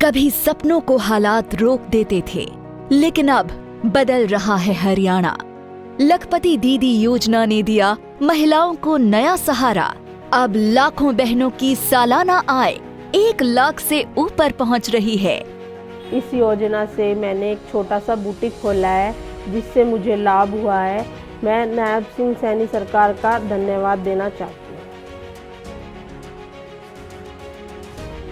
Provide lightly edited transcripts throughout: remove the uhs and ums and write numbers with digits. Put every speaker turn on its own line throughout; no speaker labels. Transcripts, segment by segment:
कभी सपनों को हालात रोक देते थे, लेकिन अब बदल रहा है हरियाणा। लखपति दीदी योजना ने दिया महिलाओं को नया सहारा। अब लाखों बहनों की सालाना आय 1 लाख से ऊपर पहुंच रही है।
इस योजना से मैंने एक छोटा सा बुटीक खोला है, जिससे मुझे लाभ हुआ है। मैं नायब सिंह सैनी सरकार का धन्यवाद देना चाहती हूँ।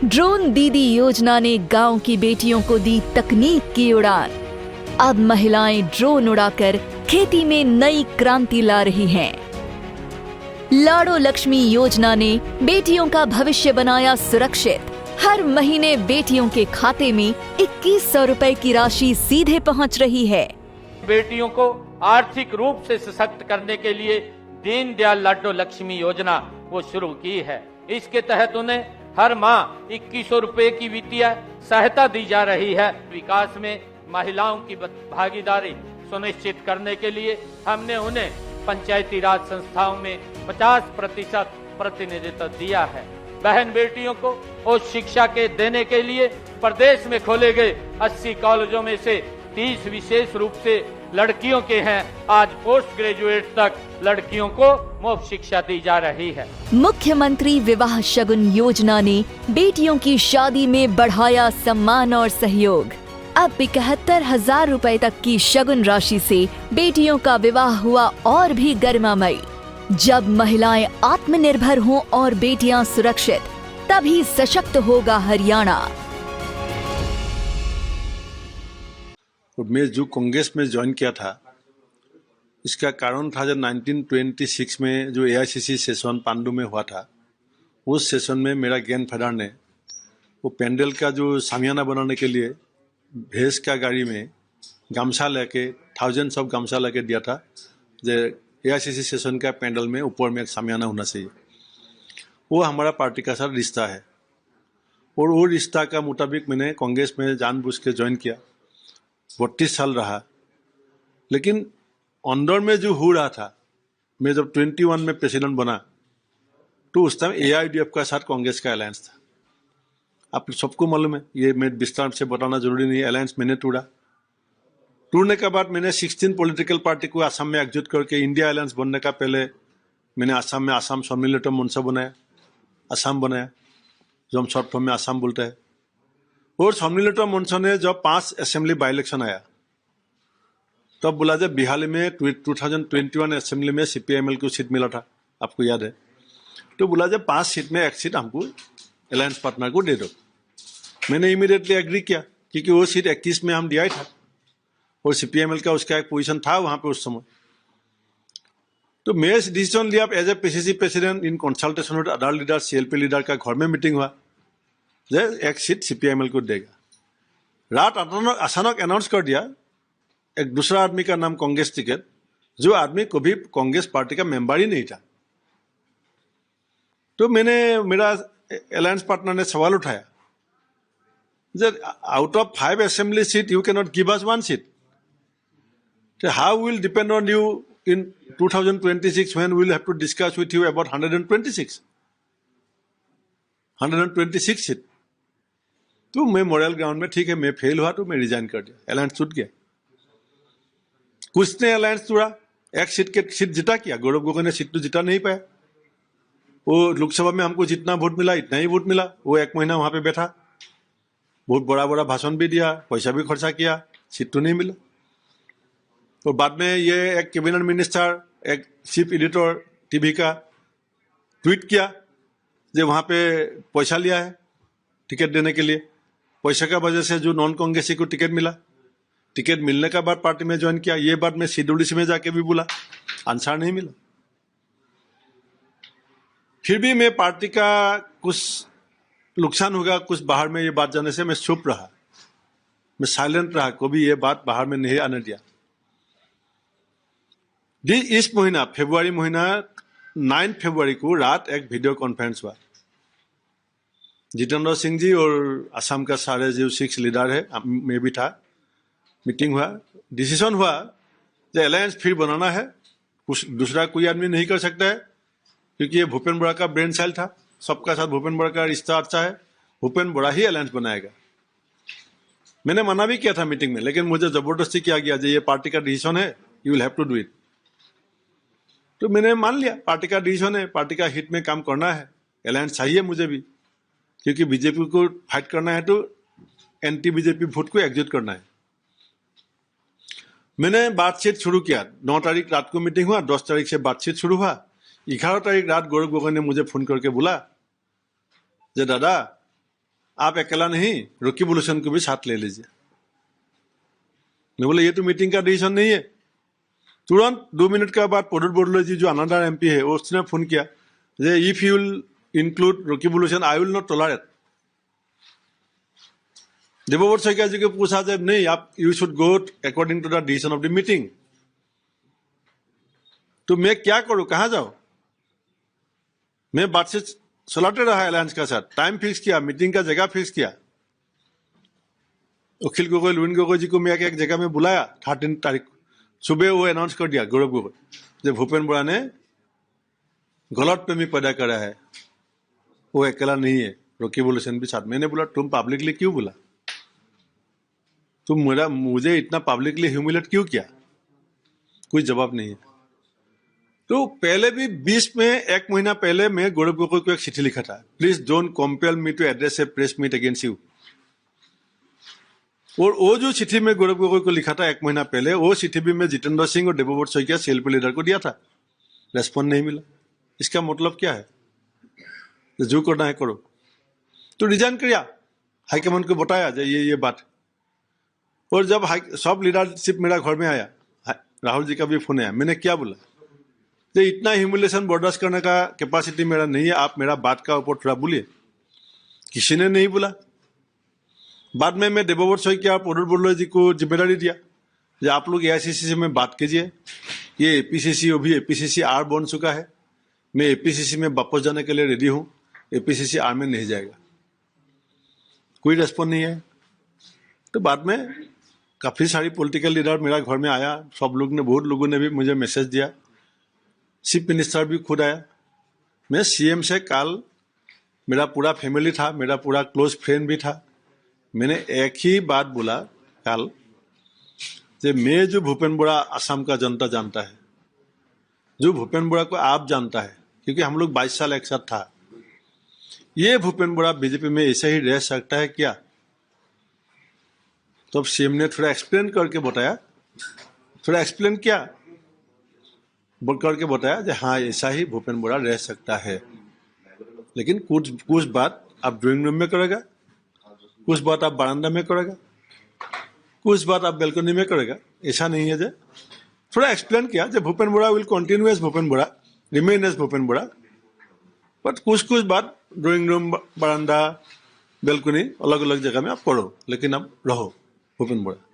ड्रोन दीदी योजना ने गांव की बेटियों को दी तकनीक की उड़ान। अब महिलाएं ड्रोन उड़ाकर खेती में नई क्रांति ला रही हैं। लाड़ो लक्ष्मी योजना ने बेटियों का भविष्य बनाया सुरक्षित। हर महीने बेटियों के खाते में 2100 रुपए की राशि सीधे पहुंच रही है।
बेटियों को आर्थिक रूप से सशक्त करने के लिए दीनदयाल लाडो लक्ष्मी योजना वो शुरू की है। इसके तहत उन्हें हर माह 2100 रुपए की वित्तीय सहायता दी जा रही है। विकास में महिलाओं की भागीदारी सुनिश्चित करने के लिए हमने उन्हें पंचायती राज संस्थाओं में 50% प्रतिनिधित्व दिया है। बहन बेटियों को उच्च शिक्षा के देने के लिए प्रदेश में खोले गए 80 कॉलेजों में से 30 विशेष रूप से लड़कियों के हैं। आज पोस्ट ग्रेजुएट तक लड़कियों को मुफ्त शिक्षा दी जा रही है।
मुख्यमंत्री विवाह शगुन योजना ने बेटियों की शादी में बढ़ाया सम्मान और सहयोग। अब 71,000 रुपए तक की शगुन राशि से बेटियों का विवाह हुआ और भी गरिमामयी। जब महिलाएं आत्मनिर्भर हों और बेटियां सुरक्षित, तभी सशक्त होगा हरियाणा।
मैं जो कांग्रेस में ज्वाइन किया था, इसका कारण था जब 1926 में जो AICC सेशन पांडु में हुआ था। उस सेशन में मेरा ग्रैंडफादर ने वो पेंडल का जो सामियाना बनाने के लिए भैंस का गाड़ी में गमछा लेके थाउजेंड्स ऑफ गमछा लेके दिया था। जो AICC सेशन का पेंडल में ऊपर में एक सामियाना होना चाहिए। वो हमारा पार्टी का साथ रिश्ता है और वो रिश्ता का मुताबिक मैंने कांग्रेस में जानबूझ के ज्वाइन किया। 32 साल रहा, लेकिन अंदर में जो हो रहा था, मैं जब 21 में प्रेसिडेंट बना तो उस टाइम AIDF का साथ कांग्रेस का अलायंस था। आप सबको मालूम है, ये मैं विस्तार से बताना जरूरी नहीं। अलायंस मैंने तोड़ने के बाद मैंने 16 पॉलिटिकल पार्टी को असम में एकजुट करके इंडिया अलायंस बनने का पहले मैंने असम में असम सम्मिलित मंच बनाया, असम बनाया, जो हम शॉर्ट फॉर्म में असम बोलते हैं। और सम्मिलित मंच ने जब 5 असेंबली बाई इलेक्शन आया, तब बोला जब बिहार में 2021 असेंबली में CPIML को सीट मिला था, आपको याद है। तो बोला जब 5 सीट में 1 सीट हमको अलायंस पार्टनर को दे दो। मैंने इमीडिएटली एग्री किया, क्योंकि वो सीट 21 में हम दिया ही था और CPIML का उसका एक पोजीशन था वहां पे उस समय। तो मैं डिसीजन लिया as a PCC president in consultation with other leader, CLP leader का घर में मीटिंग हुआ, जे 1 सीट CPIML को देगा। रात अचानक अनाउंस कर दिया एक दूसरा आदमी का नाम कांग्रेस टिकट, जो आदमी कभी कांग्रेस पार्टी का मेंबर ही नहीं था। तो मेरा अलायंस पार्टनर ने सवाल उठाया, that out of 5 assembly seat you cannot give us 1 seat. So how will depend on you in 2026 when we will have to discuss with you about 126 seat. तो मैं मोरल ग्राउंड में ठीक है, मैं fail हुआ तो मैं रिजाइन कर दिया, अलायंस छूट गया। कुछ ने अलायंस तोड़ा, 1 सीट जिता किया। गौरव गोगोई ने सीट तो जिता नहीं पाया। वो लोकसभा में हमको जितना वोट मिला इतना ही वोट मिला। वो 1 महीना वहां पे बैठा, बहुत बड़ा भाषण भी दिया, पैसा भी खर्चा किया, सीट तो नहीं मिला। तो बाद में ये एक कैबिनेट मिनिस्टर, एक चीफ एडिटर टीवी का ट्वीट किया, जो वहां पे पैसा लिया है टिकट देने के लिए। पैसा का वजह से जो नॉन कांग्रेसी को टिकट मिला, टिकट मिलने का बाद पार्टी में ज्वाइन किया। ये बात मैं CWDC में जाके भी बोला, आंसर नहीं मिला। फिर भी मैं पार्टी का कुछ नुकसान होगा कुछ बाहर में ये बात जाने से मैं चुप रहा, मैं साइलेंट रहा, कभी ये बात बाहर में नहीं आने दिया। इस महीना फरवरी महीना 9 फरवरी को रात एक वीडियो कॉन्फ्रेंस हुआ। जितेंद्र सिंह जी और असम का सारे जो 6 लीडर है, मैं भी था, मीटिंग हुआ, डिसीजन हुआ कि अलायंस फिर बनाना है। कुछ दूसरा कोई आदमी नहीं कर सकता है, क्योंकि ये भूपेंद्र बड़ा का ब्रेन चाइल्ड था। सबका साथ भूपेंद्र बड़ा का रिश्ता अच्छा है, भूपेंद्र बड़ा ही अलायंस बनाएगा। मैंने मना भी किया था मीटिंग में, लेकिन मुझे जबरदस्ती किया गया ये पार्टी का डिसीजन है, you will have to do it. तो मैंने मान लिया पार्टी का डिसीजन है, पार्टी का हित में काम करना है, अलायंस चाहिए मुझे भी, क्योंकि बीजेपी को फाइट करना है तो एंटी बीजेपी वोट को एग्जिट करना है। मैंने बातचीत शुरू किया। 9 तारीख रात को मीटिंग हुआ, 10 तारीख से बातचीत शुरू हुआ। 11 तारीख रात गौरव गोगोई ने मुझे फोन करके बोला जे दादा आप अकेला नहीं, रॉकी बुलोशन को भी साथ ले लीजिए। मैं बोला ये तो मीटिंग का डिसीजन नहीं है। तुरंत 2 मिनट के बाद प्रदुल बड़ोले जी जो अनदर एमपी है उसने फोन किया जे इफ यू विल इंक्लूड रॉकी बुलोशन I will not tolerate. Debabrata Saikia ji को पूछा जब नहीं आप you should go according to the decision of the meeting. तो मैं क्या करूं, कहां जाऊं? मैं बातचीत चलाते रहा अलायंस का साथ, टाइम फिक्स किया, मीटिंग का जगह फिक्स किया। अखिल गोगोई लुइन गोगोई जी को मैं एक जगह में बुलाया 13 तारीख सुबह। वो अनाउंस कर दिया गौरव गोगोई जब भूपेन बोरा ने गलत प्रेमी पैदा करा है, वो अकेला नहीं है, रॉकी बुलोशन भी साथ। मैंने बोला तुम पब्लिकली क्यों बोला, तुम मुझे इतना पब्लिकली ह्यूमिलेट क्यों किया? कोई जवाब नहीं है। तो पहले भी 20 में 1 महीना पहले मैं गौरव गोगोई को एक चिट्ठी लिखा था, please don't compel me to address a press meet against you. और वो जो चिट्ठी में गौरव गोगोई को लिखा था 1 महीना पहले, वो चिट्ठी भी मैं जितेंद्र सिंह और देवव्रत शइकिया सीएलपी लीडर को दिया था। रेस्पॉन्ड नहीं मिला। इसका मतलब क्या है? जो करना है करो। तो रिजाइन किया, हाईकमान को बताया ये बात। और जब सब लीडरशिप मेरा घर में आया, राहुल जी का भी फोन आया, मैंने क्या बोला कि इतना ह्यूमिलेशन बर्दाश्त करने का कैपेसिटी मेरा नहीं है, आप मेरा बात का ऊपर थोड़ा बोलिए। किसी ने नहीं बोला। बाद में मैं देवव्रत शइकिया और प्रदुल बड़ोले जी को जिम्मेदारी दिया कि आप लोग एआईसीसी से में बात कीजिए, ये एपीसीसी अभी एपीसीसी आर बन चुका है, मैं एपीसीसी में वापस जाने के लिए रेडी हूं, एपीसीसी आर में नहीं जाएगा। कोई रेस्पॉन्स नहीं है। तो बाद में काफी सारी पॉलिटिकल लीडर मेरा घर में आया, सब लोग ने, बहुत लोगों ने भी मुझे मैसेज दिया, चीफ मिनिस्टर भी खुद आया। मैं सीएम से कल, मेरा पूरा फैमिली था, मेरा पूरा क्लोज फ्रेंड भी था, मैंने एक ही बात बोला कल कि मैं जो भूपेन बोरा असम का जनता जानता है, जो भूपेन बोरा को आप जानता है, क्योंकि हम लोग 22 साल एक साथ था, ये भूपेन बोरा बीजेपी में ऐसे ही रह सकता है क्या? तो सीएम ने थोड़ा एक्सप्लेन करके बताया, थोड़ा एक्सप्लेन किया करके बताया कि हाँ ऐसा ही भूपेन बोरा रह सकता है, लेकिन कुछ बात आप ड्राइंग रूम में करेगा, कुछ बात आप बरामदा में करेगा, कुछ बात आप बैल्कनी में करेगा। ऐसा नहीं है। जो थोड़ा एक्सप्लेन किया कि Bhupen Bora will continue as Bhupen Bora, remain as Bhupen Bora, but कुछ बात ड्राइंग रूम, बरामदा, बैल्कनी अलग अलग जगह में आप करो, लेकिन आप रहो भूपेन बोरा।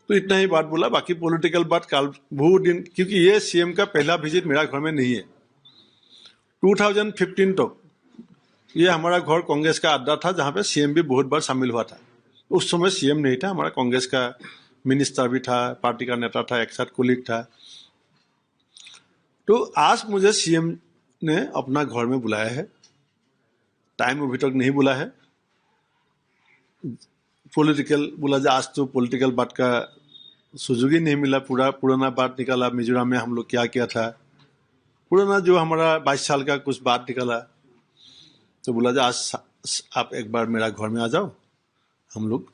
तो इतना ही बात बोला। बाकी पॉलिटिकल बात कल बहुत दिन, क्योंकि ये सीएम का पहला विजिट मेरा घर में नहीं है। 2015 तक ये हमारा घर कांग्रेस का अड्डा था, जहां पे सीएम भी बहुत बार शामिल हुआ था। उस समय सीएम नहीं था, हमारा कांग्रेस का मिनिस्टर भी था, पार्टी का नेता था, एक साथ कोलीग था। तो आज मुझे सीएम ने अपना घर में बुलाया है, टाइम अभी तक नहीं बुला है। पॉलिटिकल बोला जाए, आज तो पॉलिटिकल बात का सुजुग ही नहीं मिला। पूरा पुराना बात निकाला, मिजोरम में हम लोग क्या किया था, पुराना जो हमारा 22 साल का कुछ बात निकाला। तो बोला जा आज आप एक बार मेरा घर में आ जाओ, हम लोग